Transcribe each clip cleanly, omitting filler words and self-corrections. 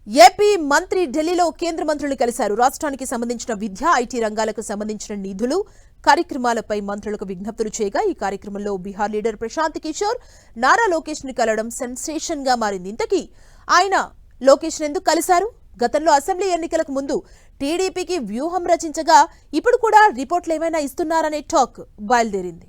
AP మంత్రి ఢిల్లీలో కేంద్ర మంత్రులు కలిశారు. రాష్ట్రానికి సంబంధించిన విద్య, ఐటీ రంగాలకు సంబంధించిన నిధులు, కార్యక్రమాలపై మంత్రులకు విజ్ఞప్తులు చేయగా ఈ కార్యక్రమంలో బీహార్ లీడర్ ప్రశాంత్ కిషోర్ నారా లోకేష్ ని కలవడం సెన్సేషన్ గా మారింది. ఇంతకీ ఆయన లోకేష్ ఎందుకు కలిశారు? గతంలో అసెంబ్లీ ఎన్నికలకు ముందు టీడీపీకి వ్యూహం రచించగా ఇప్పుడు కూడా రిపోర్ట్లు ఏమైనా ఇస్తున్నారనే టాక్ బయలుదేరింది.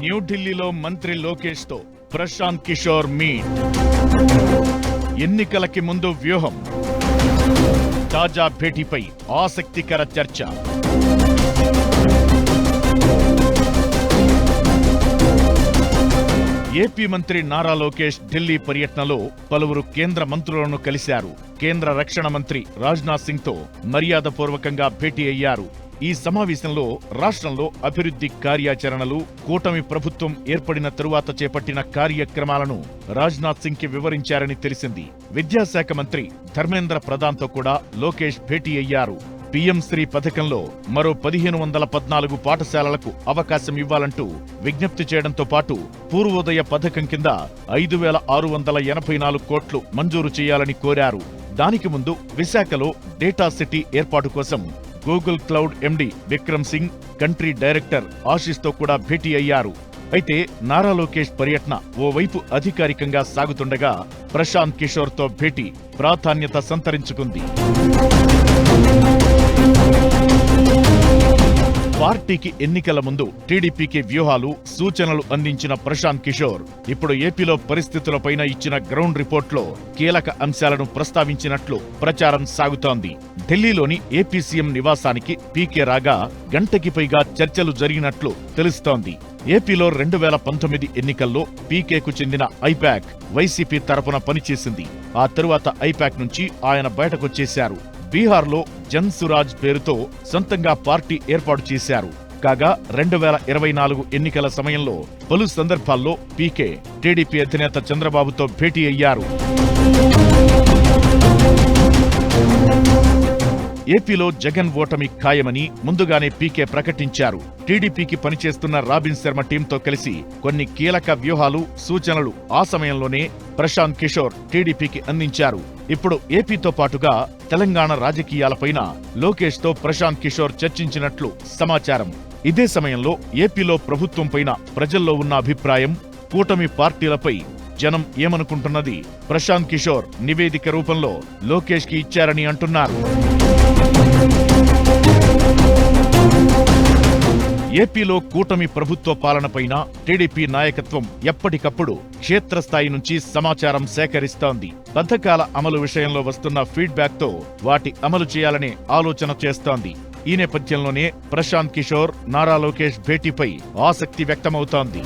న్యూఢిల్లీలో మంత్రి లోకేష్ తో ప్రశాంత్ కిషోర్ మీట్. ఎన్నికలకి ముందు వ్యూహం, తాజా భేటీపై ఆసక్తికర చర్చ. ఏపీ మంత్రి నారా లోకేష్ ఢిల్లీ పర్యటనలో పలువురు కేంద్ర మంత్రులను కలిశారు. కేంద్ర రక్షణ మంత్రి రాజ్నాథ్ సింగ్ తో మర్యాదపూర్వకంగా భేటీ అయ్యారు. ఈ సమావేశంలో రాష్ట్రంలో అభివృద్ధి కార్యాచరణలు, కూటమి ప్రభుత్వం ఏర్పడిన తరువాత చేపట్టిన కార్యక్రమాలను రాజ్నాథ్ సింగ్ కి వివరించారని తెలిసింది. విద్యాశాఖ మంత్రి ధర్మేంద్ర ప్రధాన్తో కూడా లోకేష్ భేటీ అయ్యారు. పీఎం శ్రీ పథకంలో మరో 1514 పాఠశాలలకు అవకాశం ఇవ్వాలంటూ విజ్ఞప్తి చేయడంతో పాటు పూర్వోదయ పథకం కింద 5684 కోట్లు మంజూరు చేయాలని కోరారు. దానికి ముందు విశాఖలో డేటా సిటీ ఏర్పాటు కోసం Google cloud MD Vikram Singh, country director Ashish తో కూడా భేటీ అయ్యారు. అయితే నారా లోకేష్ పర్యటన ఓవైపు అధికారికంగా సాగుతుండగా ప్రశాంత్ కిషోర్ తో భేటీ ప్రాధాన్యత సంతరించుకుంది. పార్టీకి ఎన్నికల ముందు టీడీపీకి వ్యూహాలు, సూచనలు అందించిన ప్రశాంత్ కిషోర్ ఇప్పుడు ఏపీలో పరిస్థితులపైన ఇచ్చిన గ్రౌండ్ రిపోర్ట్లో కీలక అంశాలను ప్రస్తావించినట్లు ప్రచారం సాగుతోంది. ఢిల్లీలోని ఏపీ సీఎం నివాసానికి పీకే రాగా గంటకి పైగా చర్చలు జరిగినట్లు తెలుస్తోంది. ఏపీలో 2019 ఎన్నికల్లో పీకేకు చెందిన ఐపాక్ వైసీపీ తరపున పనిచేసింది. ఆ తరువాత ఐపాక్ నుంచి ఆయన బయటకొచ్చేశారు. బీహార్లో జన్ సురాజ్ పేరుతో సొంతంగా పార్టీ ఏర్పాటు చేశారు. కాగా 2024 ఎన్నికల సమయంలో పలు సందర్భాల్లో పీకే టీడీపీ అధినేత చంద్రబాబుతో భేటీ అయ్యారు. ఏపీలో జగన్ ఓటమి ఖాయమని ముందుగానే పీకే ప్రకటించారు. టీడీపీకి పనిచేస్తున్న రాబిన్ శర్మ టీంతో కలిసి కొన్ని కీలక వ్యూహాలు, సూచనలు ఆ సమయంలోనే ప్రశాంత్ కిషోర్ టీడీపీకి అందించారు. ఇప్పుడు ఏపీతో పాటుగా తెలంగాణ రాజకీయాలపైన లోకేష్ తో ప్రశాంత్ కిషోర్ చర్చించినట్లు సమాచారం. ఇదే సమయంలో ఏపీలో ప్రభుత్వంపైన ప్రజల్లో ఉన్న అభిప్రాయం, కూటమి పార్టీలపై జనం ఏమనుకుంటున్నది ప్రశాంత్ కిషోర్ నివేదిక రూపంలో లోకేష్ కి ఇచ్చారని అంటున్నారు. ఏపీలో కూటమి ప్రభుత్వ పాలనపైన టీడీపీ నాయకత్వం ఎప్పటికప్పుడు క్షేత్రస్థాయి నుంచి సమాచారం సేకరిస్తోంది. పథకాల అమలు విషయంలో వస్తున్న ఫీడ్బ్యాక్ తో వాటి అమలు చేయాలనే ఆలోచన చేస్తోంది. ఈ నేపథ్యంలోనే ప్రశాంత్ కిషోర్, నారా లోకేష్ భేటీపై ఆసక్తి వ్యక్తమవుతోంది.